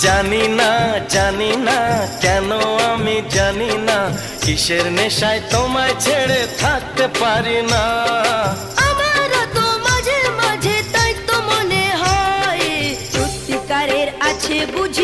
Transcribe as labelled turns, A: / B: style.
A: জানি না জানি না কেন আমি জানি না কিসের নেশায় তোমায় ছেড়ে থাকতে পারি না।
B: আমারও তো মাঝে মাঝে তাই তো মনে হয় সত্যিকারের আছে বুঝি